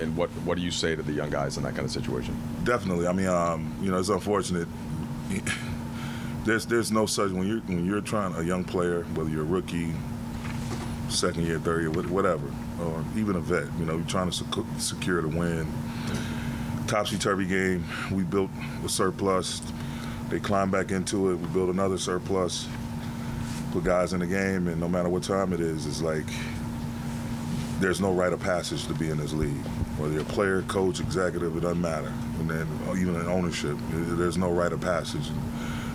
And what do you say to the young guys in that kind of situation? Definitely. I mean, it's unfortunate. There's no such when you're trying a young player, whether you're a rookie, second year, third year, whatever, or even a vet. You're trying to secure the win. Topsy-turvy game. We built a surplus. They climb back into it. We build another surplus. Put guys in the game, and no matter what time it is, it's like there's no rite of passage to be in this league. Whether you're a player, coach, executive, it doesn't matter. And then even in ownership, there's no rite of passage.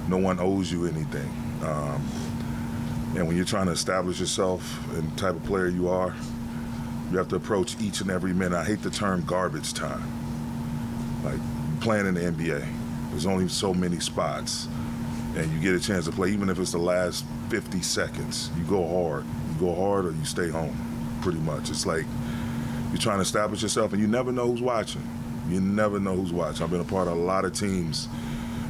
No one owes you anything. And when you're trying to establish yourself and the type of player you are, you have to approach each and every minute. I hate the term garbage time. Like playing in the NBA, there's only so many spots, and you get a chance to play, even if it's the last 50 seconds. You go hard. You go hard or you stay home, pretty much. It's like you're trying to establish yourself, and you never know who's watching. You never know who's watching. I've been a part of a lot of teams,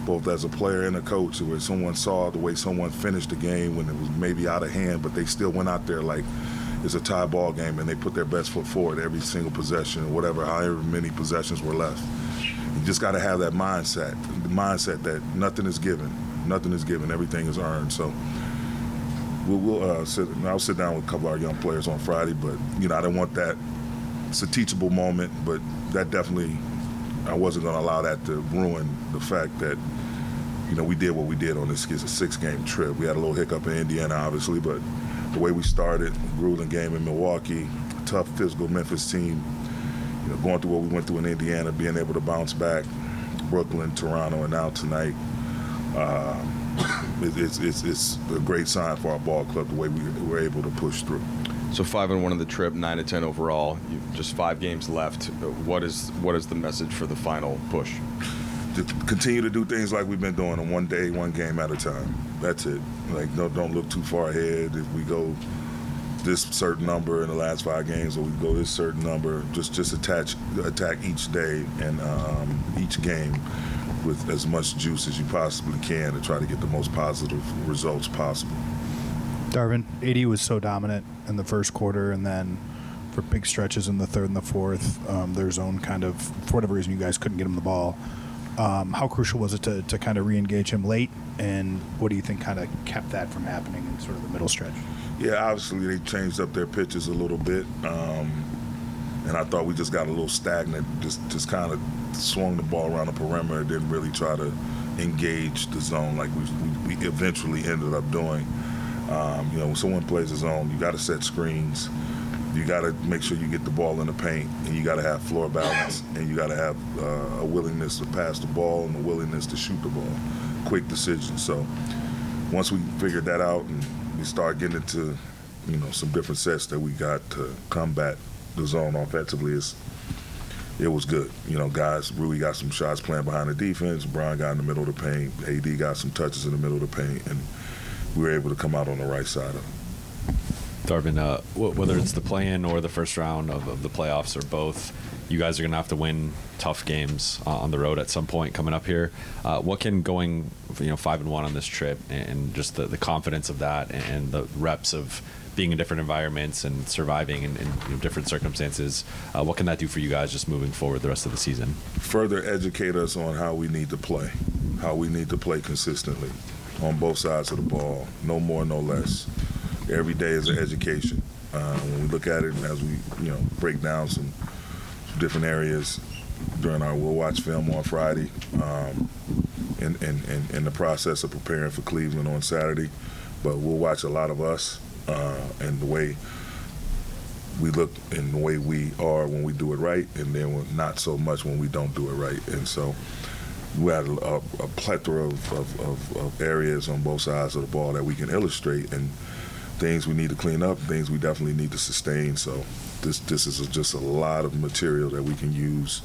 both as a player and a coach, where someone saw the way someone finished the game when it was maybe out of hand, but they still went out there like it's a tie ball game, and they put their best foot forward every single possession, however many possessions were left. You just got to have that mindset, the mindset that nothing is given. Nothing is given. Everything is earned. So I'll sit down with a couple of our young players on Friday, but, I didn't want that. It's a teachable moment, but that definitely, I wasn't going to allow that to ruin the fact that, we did what we did on this 6-game trip. We had a little hiccup in Indiana, obviously, but the way we started, grueling game in Milwaukee, tough physical Memphis team, going through what we went through in Indiana, being able to bounce back, Brooklyn, Toronto, and now tonight, it's a great sign for our ball club the way we were able to push through. So 5-1 on the trip, 9-10 overall. Just 5 games left. What is the message for the final push? To continue to do things like we've been doing, on one day, one game at a time. That's it. Like, don't look too far ahead. If we go this certain number in the last 5 games, or we go this certain number, just attack each day and each game with as much juice as you possibly can to try to get the most positive results possible. Darvin, AD was so dominant in the first quarter, and then for big stretches in the third and the fourth, their zone kind of, for whatever reason, you guys couldn't get him the ball. How crucial was it to kind of re-engage him late, and what do you think kind of kept that from happening in sort of the middle stretch? Yeah, obviously they changed up their pitches a little bit, and I thought we just got a little stagnant, just kind of swung the ball around the perimeter, didn't really try to engage the zone like we eventually ended up doing. When someone plays a zone, you got to set screens. You got to make sure you get the ball in the paint, and you got to have floor balance, and you got to have a willingness to pass the ball and a willingness to shoot the ball. Quick decisions. So once we figured that out and we started getting into, some different sets that we got to combat the zone offensively, it was good. Guys really got some shots playing behind the defense. Brian got in the middle of the paint. AD got some touches in the middle of the paint, and we were able to come out on the right side of it. Darvin, whether it's the play-in or the first round of the playoffs or both, you guys are going to have to win tough games on the road at some point coming up here. What can going 5-1 on this trip and just the confidence of that and the reps of being in different environments and surviving in different circumstances, what can that do for you guys just moving forward the rest of the season? Further educate us on how we need to play consistently on both sides of the ball, no more, no less. Every day is an education. When we look at it, as we break down some different areas we'll watch film on Friday, in the process of preparing for Cleveland on Saturday. But we'll watch a lot of us and the way we look and the way we are when we do it right, and then not so much when we don't do it right. And so we had a plethora of areas on both sides of the ball that we can illustrate, and things we need to clean up, things we definitely need to sustain. So this is just a lot of material that we can use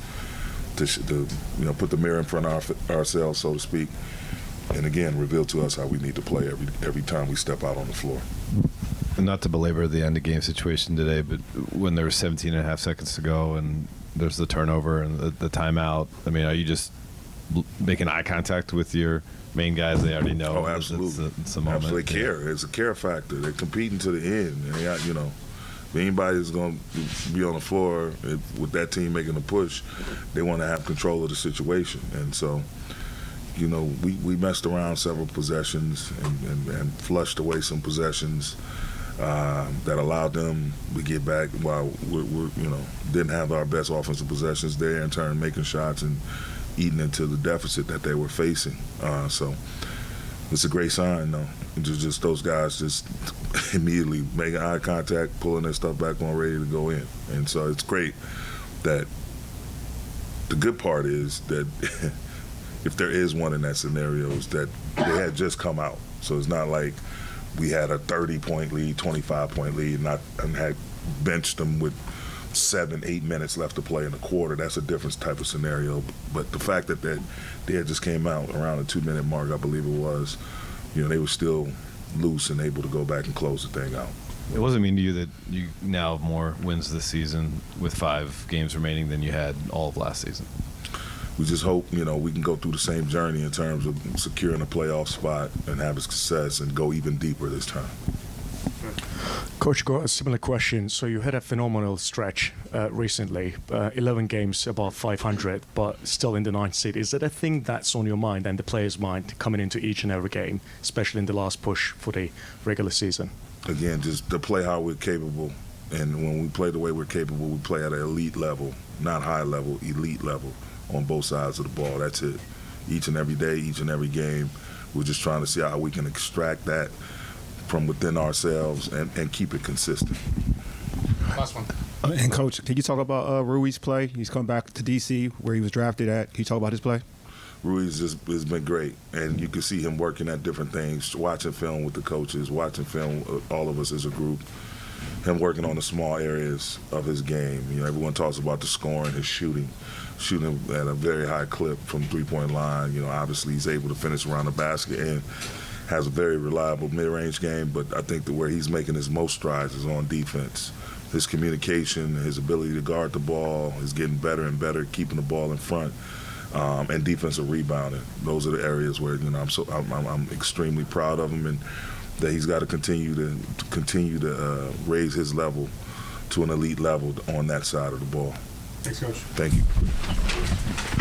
to put the mirror in front of ourselves, so to speak, and again reveal to us how we need to play every time we step out on the floor. And not to belabor the end of game situation today, but when there were 17 and a half seconds to go and there's the turnover and the timeout, I mean, are you just making eye contact with your main guys? They already know. Oh, absolutely. It's a moment. Absolutely. They care. It's a care factor. They're competing to the end. And If anybody's going to be on the floor with that team making a push, they want to have control of the situation. And so, you know, we messed around several possessions and flushed away some possessions that allowed them to get back while we're didn't have our best offensive possessions there, in turn making shots and eating into the deficit that they were facing. So it's a great sign, though. Just those guys just immediately making eye contact, pulling their stuff back on, ready to go in. And so it's great that the good part is that if there is one in that scenario, is that they had just come out. So it's not like we had a 30-point lead, 25-point lead, and had benched them with 7-8 minutes left to play in the quarter. That's a different type of scenario. But the fact that they had just came out around the 2-minute mark, I believe it was, they were still loose and able to go back and close the thing out. It doesn't mean to you that you now have more wins this season with 5 games remaining than you had all of last season? We just hope, we can go through the same journey in terms of securing a playoff spot and having success and go even deeper this time. Coach, got a similar question. So you had a phenomenal stretch recently, 11 games above 500, but still in the 9th seed. Is that a thing that's on your mind and the players' mind coming into each and every game, especially in the last push for the regular season? Again, just to play how we're capable. And when we play the way we're capable, we play at an elite level, not high level, elite level on both sides of the ball. That's it. Each and every day, each and every game, we're just trying to see how we can extract that from within ourselves and keep it consistent. Last one. And Coach, can you talk about Rui's play? He's come back to D.C. where he was drafted at. Can you talk about his play? Ruiz has been great, and you can see him working at different things, watching film with the coaches, watching film, all of us as a group, him working on the small areas of his game. Everyone talks about the scoring, his shooting at a very high clip from three-point line. Obviously he's able to finish around the basket and has a very reliable mid-range game, but I think that where he's making his most strides is on defense. His communication, his ability to guard the ball is getting better and better, keeping the ball in front, and defensive rebounding. Those are the areas where I'm extremely proud of him, and that he's got to continue to raise his level to an elite level on that side of the ball. Thanks, Coach. Thank you.